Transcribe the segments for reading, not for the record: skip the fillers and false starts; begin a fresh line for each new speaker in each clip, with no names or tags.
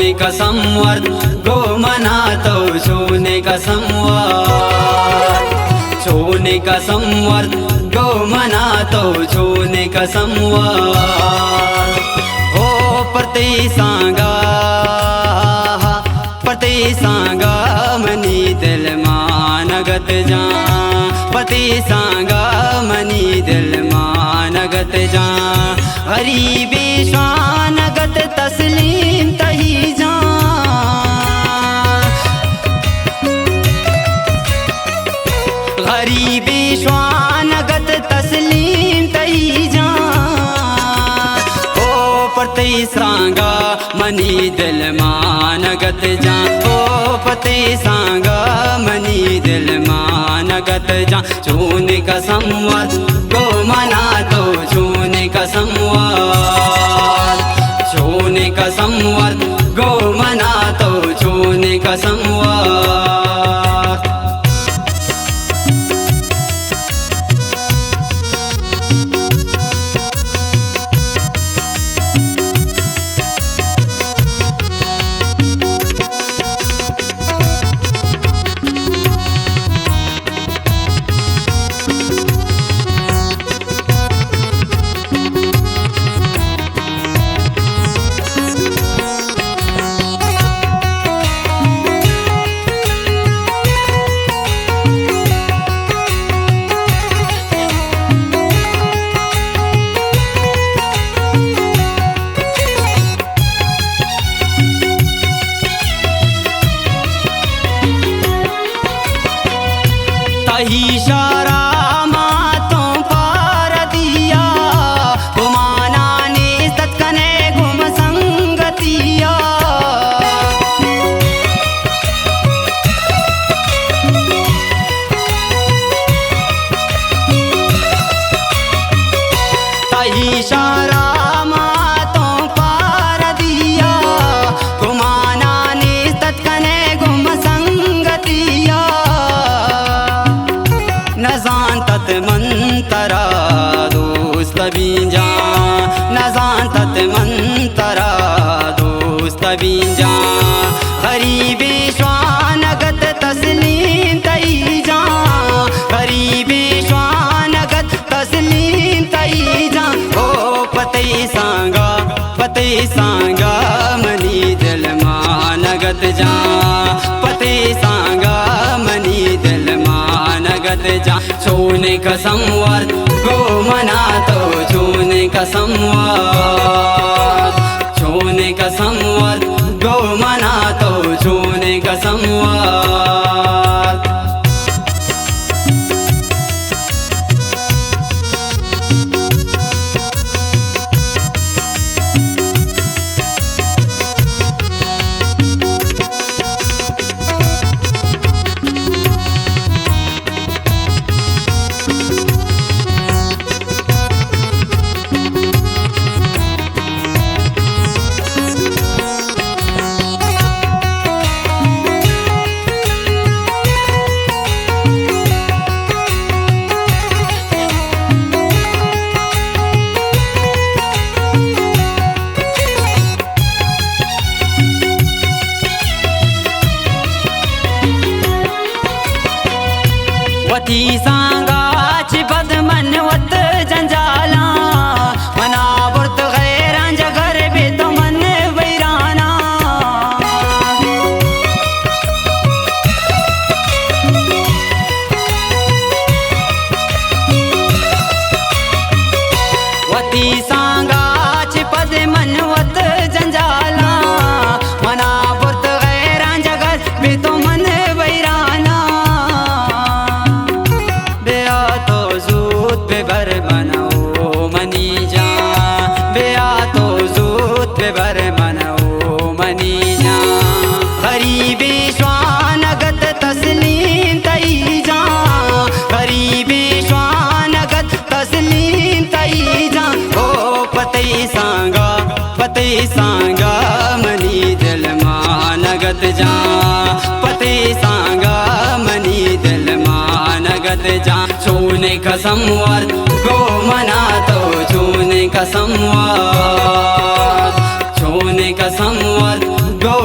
छूने का संवर गो मना तो छूने का संवर, छूने का संवर गो मना तो छूने का संवर। ओ प्रति सांगा मनी दिल मानगत जा, प्रति सांगा मनी दिल मानगत जा। हरि विश्वानगत तस्लीम तही जा, हरि विश्वानगत तस्लीम तही जा। ओ प्रति सांगा मनी दिल मानगत जा, ओ प्रति सांगा मनी दिल मानगत जा। छूने का संवर गो मना तो छूने का संवर, छूने का संवर गो मना तो छूने का संवर। इशारा मातों पार दिया, घुमाना ने सतकने घुम संगतिया। इशारा मातों पार दिया, घुमाना ने सतकने घुम संगतिया। न जानत मंतरा दोस्त बीजा, न जानत मंतरा दोस्त बीजा। हरि विश्वानगत तस्लीम तई जा, हरि विश्वानगत तस्लीम तई जा। ओ पते सांगा मनी दिल मानगत जा, पते सांगा मनी दिल मानगत जा। छूने का संवर गो मना तो छूने का संवर, छूने का संवर गो मना तो छूने का संवर। वती सांगाच बद मनवत जंजाला, मना बुर्त गैरां जगर बे तो मन वैराना। वती सांगाच पद मनवत जंजाला, मना बुर्त गैरां जगर बे तो मन वैराना। बेबर मनो मनी जा, बेआ तो जूत बेबर मनो मनी जा। हरि विश्वानगत तस्लीम तई जा, हरि विश्वानगत तस्लीम तई जा। ओ पते सांगा मनी दिल मानगत जा, पते सांगा मनी दिल मानगत जा। छूने का संवर गो मना तो छूने का संवर, छूने का संवर गो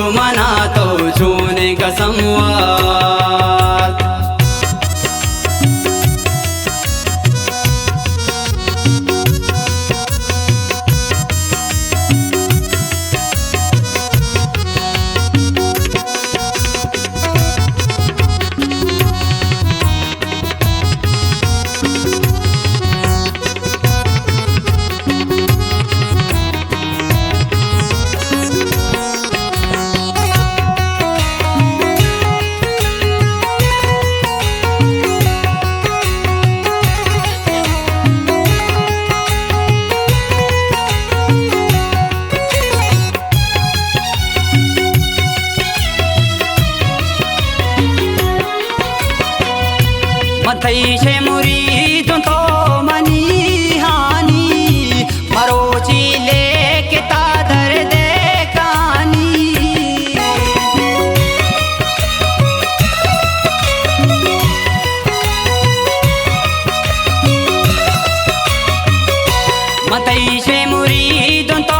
शे मुरीदों तो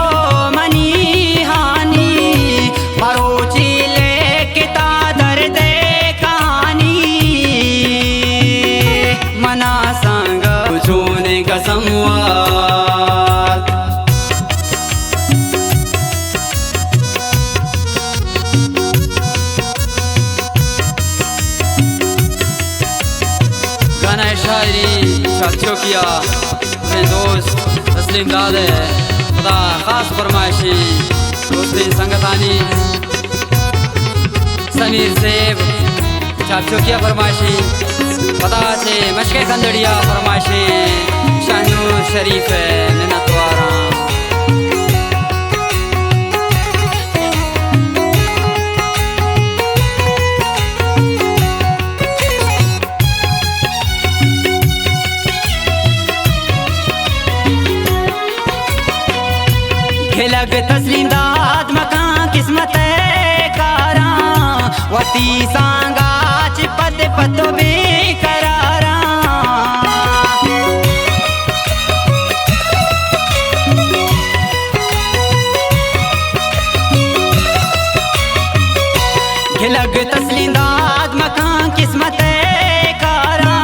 मनी हानी मरोची लेके तादर दे कहानी मना संग छूने का संवाद गाना शायरी साथियों किया अपने दोस्त तस्लीम दादे खुदा खास फरमाइशी दोस्ती संगतानी समीर सेब साथियों किया फरमाइशी पता से मशके कंदड़िया फरमाइशी शाहनूर शरीफ मिन्नतवारा खिलग तस्लीम दाद मकां किस्मत कारा वती सांगा चिपत पतो बेकरारा खिलग तस्लीम दाद मकां किस्मत कारा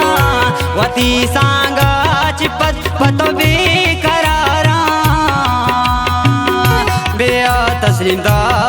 वती सांगा चिपत पतो बेकरारा तस्लीम दाद